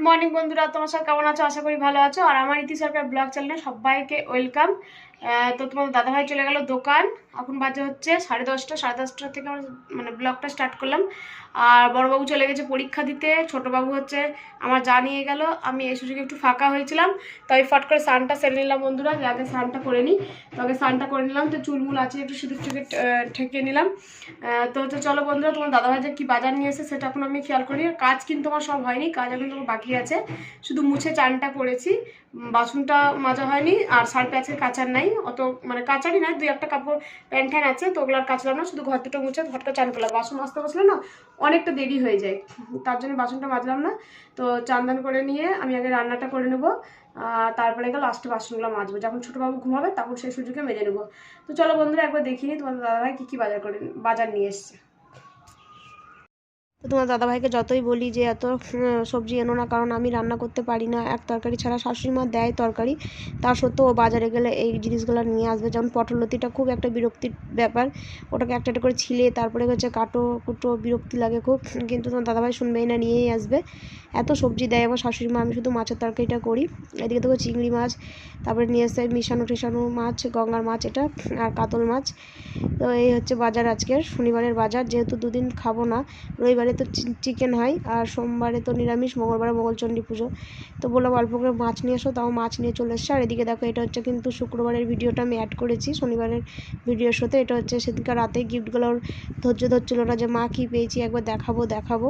Morning বন্ধুরা, তোমার সব কেমন আছো? আশা করি ভালো আছো। আর আমার ইতি সরকার ব্লগ চ্যানেলে সবাইকে ওয়েলকাম। তো তোমাদের দাদাভাই চলে গেল দোকান। এখন বাজে হচ্ছে 10:30। 10:30 থেকে আমার ব্লগটা স্টার্ট করলাম। আর বড়বাবু চলে গেছে পরীক্ষা দিতে, ছোটোবাবু হচ্ছে আমার যা নিয়ে গেল। আমি এই সুযোগে একটু ফাঁকা হয়েছিলাম, তাই ফট করে স্নানটা সেরে নিলাম বন্ধুরা, যে আগে স্নানটা করে নিই। তবে স্নানটা করে নিলাম, তো চুলমুল আছে একটু সিঁদুর ঠেকে ঠেকিয়ে নিলাম। তো হচ্ছে চলো বন্ধুরা, তোমার দাদাভাই যে কী বাজার নিয়ে এসে সেটা এখন আমি খেয়াল করি। কাজ কিন্তু আমার সব হয়নি, কাজ এখন তোমার বাকি আছে। শুধু মুছে চানটা করেছি, বাসনটা মাজা হয়নি। আর শার্ট আজকে কাচার নাই, অত কাচারই নাই, 2-1টা কাপড় প্যান্ট ট্যান আছে, তো ওগুলো আর কাচলাম না। শুধু ঘর দুটো মুছে ঘরটা চান করলাম। বাসন মাজতে বসলে না অনেকটা দেরি হয়ে যায়, তার জন্য বাসনটা মাজলাম না। তো চান দান করে নিয়ে আমি আগে রান্নাটা করে নেবো, তারপরে গেলে লাস্টে বাসনগুলো মাজবো। যখন ছোটোবাবু ঘুমাবে তখন সেই সুযোগে মেজে নেবো। তো চলো বন্ধুরা, একবার দেখিনি তোমাদের দাদাভাই কী কী বাজার নিয়ে এসছে। তো তোমার দাদাভাইকে যতই বলি যে এত সবজি এনো না, কারণ আমি রান্না করতে পারি না, এক তরকারি ছাড়া। শাশুড়ি মা দেয় তরকারি, তা সত্ত্বেও ও বাজারে গেলে এই জিনিসগুলো নিয়ে আসবে। যেমন পটল লতিটা খুব একটা বিরক্তির ব্যাপার, ওটাকে একটা একটা করে ছিলে তারপরে হচ্ছে কাটো কুটো, বিরক্তি লাগে খুব। কিন্তু তোমার দাদাভাই শুনবেই না, নিয়েই আসবে। এত সবজি দেয় আমার শাশুড়ি মা, আমি শুধু মাছের তরকারিটা করি। এদিকে দেখো চিংড়ি মাছ, তারপরে নিয়ে এসে মিশানো টিশানো মাছ, গঙ্গার মাছ এটা, আর কাতল মাছ। তো এই হচ্ছে বাজার আজকের শনিবারের বাজার। যেহেতু দুদিন খাবো না, রবিবারে তো চিকেন হয়, আর সোমবারে তো নিরামিষ, মঙ্গলবারে মঙ্গলচণ্ডী পুজো। তো বললাম অল্প করে মাছ নিয়ে এসো, তাও মাছ নিয়ে চলে এসছে। আর এদিকে দেখো, এটা হচ্ছে কিন্তু শুক্রবারের ভিডিওটা আমি অ্যাড করেছি শনিবারের ভিডিওর সাথে। এটা হচ্ছে সেদিনকার রাতে গিফটগুলোর ধৈর্য ধরছিল না যে মা কী পেয়েছি একবার দেখাবো।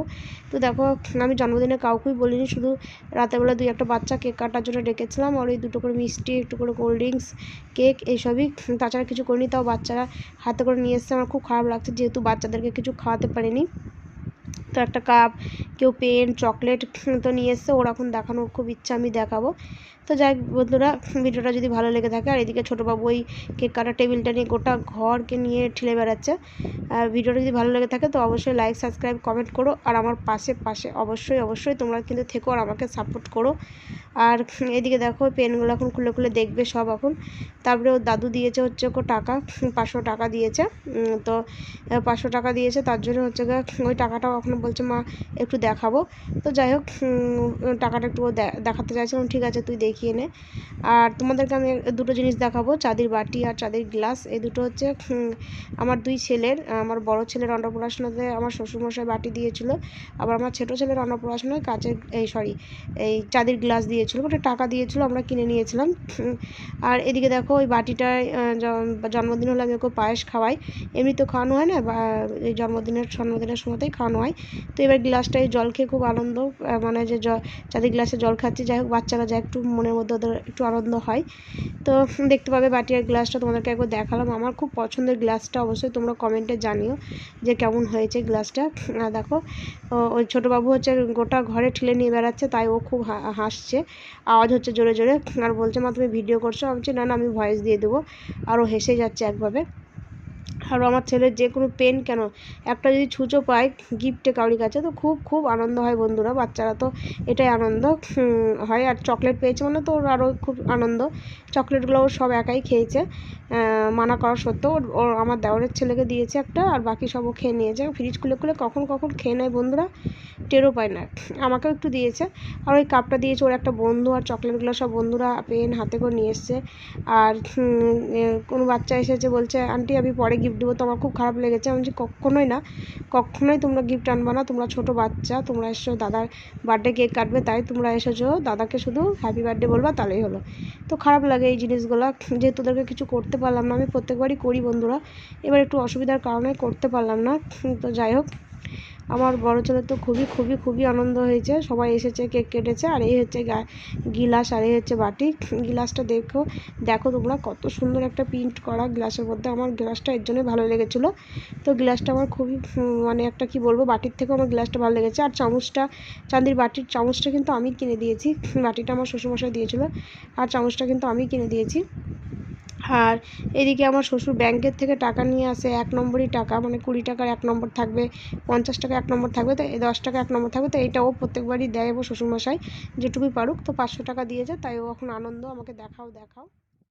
তো দেখো, আমি জন্মদিনে কাউকেই বলিনি, শুধু রাতেরবেলা 2-1টা বাচ্চা কেক কাটার জন্য ডেকেছিলাম। আর ওই 2টো করে মিষ্টি, একটু করে কোল্ড ড্রিঙ্কস, কেক, এইসবই। তাছাড়া কিছু করিনি। তাও বাচ্চারা হাতে করে নিয়ে এসছে, আমার খুব খারাপ লাগছে, যেহেতু বাচ্চাদেরকে কিছু খাওয়াতে পারিনি। তো একটা কাপ, কেউ পেন, চকলেট তো নিয়ে এসছে, ওর এখন দেখানোর খুব ইচ্ছা, আমি দেখাবো। তো যাই বন্ধুরা, ভিডিওটা যদি ভালো লেগে থাকে। আর এদিকে ছোটোবাবু ওই কেক কাটার টেবিলটা নিয়ে গোটা ঘরকে নিয়ে ঠেলে বেড়াচ্ছে। আর ভিডিওটা যদি ভালো লেগে থাকে তো অবশ্যই লাইক, সাবস্ক্রাইব, কমেন্ট করো। আর আমার পাশে অবশ্যই তোমরা কিন্তু থেকো আর আমাকে সাপোর্ট করো। আর এদিকে দেখো, পেনগুলো এখন খুলে দেখবে সব এখন। তারপরে ওর দাদু দিয়েছে হচ্ছে ওকে টাকা, 500 টাকা দিয়েছে। তো 500 টাকা দিয়েছে, তার জন্য হচ্ছে ওই টাকাটাও এখন বলছে মা একটু দেখাবো। তো যাই হোক, টাকাটা একটু দেখাতে চাইছিলাম, ঠিক আছে তুই দেখিয়ে নে। আর তোমাদেরকে আমি দুটো জিনিস দেখাবো, চাঁদির বাটি আর চাঁদির গ্লাস। এই দুটো হচ্ছে আমার 2 ছেলের। আমার বড় ছেলের অন্নপ্রাশনাতে আমার শ্বশুরমশাই বাটি দিয়েছিল, আবার আমার ছোটো ছেলের অন্নপ্রাশনায় কাচের এই চাঁদির গ্লাস দিয়েছিল, ওটা টাকা দিয়েছিল, আমরা কিনে নিয়েছিলাম। আর এদিকে দেখো, ওই বাটিটায় জন্মদিন হলে আমি ওকে পায়েস খাওয়াই। এমনি তো খাওয়ানো হয় না, বা এই জন্মদিনের সময়তেই খাওয়ানো হয়। তো এবার গ্লাসটায় জল খেয়ে খুব আনন্দ, যে চাঁদের গ্লাসে জল খাচ্ছি। যাই হোক, বাচ্চারা যা একটু মনের মধ্যে ওদের একটু আনন্দ হয়। তো দেখতে পাবে বাটি আর গ্লাসটা তোমাদেরকে একবার দেখালাম। আমার খুব পছন্দের গ্লাসটা, অবশ্যই তোমরা কমেন্টে জানিও যে কেমন হয়েছে গ্লাসটা। দেখো, ওই ছোটোবাবু হচ্ছে গোটা ঘরে ঠেলে নিয়ে বেড়াচ্ছে, তাই ও খুব হাসছে, আওয়াজ হচ্ছে জোরে জোরে। আর বলছে মা তুমি ভিডিও করছো? আমি বলছি না আমি ভয়েস দিয়ে দেবো। আর ও হেসে যাচ্ছে একভাবে। আর আমার ছেলের যে কোনো পেন কেন, একটা যদি ছুঁচো পায় গিফটে কাউরি কাছে, তো খুব আনন্দ হয় বন্ধুরা। বাচ্চারা তো এটাই আনন্দ হয়। আর চকলেট পেয়েছে মানে তো ওর আরও খুব আনন্দ। চকলেটগুলো ও সব একাই খেয়েছে, মানা করা সত্ত্বেও। ওর আমার দেওরের ছেলেকে দিয়েছে একটা, আর বাকি সব ও খেয়ে নিয়েছে। ফ্রিজ খুলে কখন খেয়ে নেয় বন্ধুরা, টেরও পায় না। আমাকেও একটু দিয়েছে, আর ওই কাপটা দিয়েছে ওর একটা বন্ধু। আর চকলেটগুলো সব বন্ধুরা পেন হাতে করে নিয়ে এসছে। আর কোনো বাচ্চা এসেছে, বলছে আন্টি আমি পরে গিফট দেবো। তো আমার খুব খারাপ লেগেছে। আমি বলছি কখনোই তোমরা গিফট আনবা না, তোমরা ছোটো বাচ্চা, তোমরা এসো দাদার বার্থডে কেক কাটবে, তাই তোমরা এসেছো, দাদাকে শুধু হ্যাপি বার্থডে বলবা, তাহলেই হলো। তো খারাপ লাগে এই জিনিসগুলো, যেহেতু তোদেরকে কিছু করতে পারলাম না। আমি প্রত্যেকবারই করি বন্ধুরা, এবার একটু অসুবিধার কারণে করতে পারলাম না। তো যাই হোক, আমার বড় ছেলের তো খুবই আনন্দ হয়েছে, সবাই এসেছে, কেক কেটেছে। আর এই হচ্ছে গিলাস, আর এই হচ্ছে বাটি। গিলাসটা দেখো তোমরা, কত সুন্দর একটা প্রিন্ট করা গ্লাসের মধ্যে। আমার গ্লাসটা এর জন্যই ভালো লেগেছিলো। তো গ্লাসটা আমার খুবই একটা কি বলবো, বাটির থেকেও আমার গ্লাসটা ভালো লেগেছে। আর চামচটা, চাঁদির বাটির চামচটা কিন্তু আমি কিনে দিয়েছি, বাটিটা আমার শ্বশুরমশাই দিয়েছিলো, আর চামচটা কিন্তু আমি কিনে দিয়েছি। আর এদিকে আমার শ্বশুর ব্যাংকের থেকে টাকা নিয়ে আসে, 1 নম্বরই টাকা, 20 টাকার 1 নম্বর থাকবে, 50 টাকা 1 নম্বর থাকবে, তো 10 টাকা 1 নম্বর থাকবে। তো এইটাও প্রত্যেকবারই দেয় ও শ্বশুরমশাই, যেটুকুই পারুক। তো 500 টাকা দিয়েছে, তাই ও এখন আনন্দ, আমাকে দেখাও।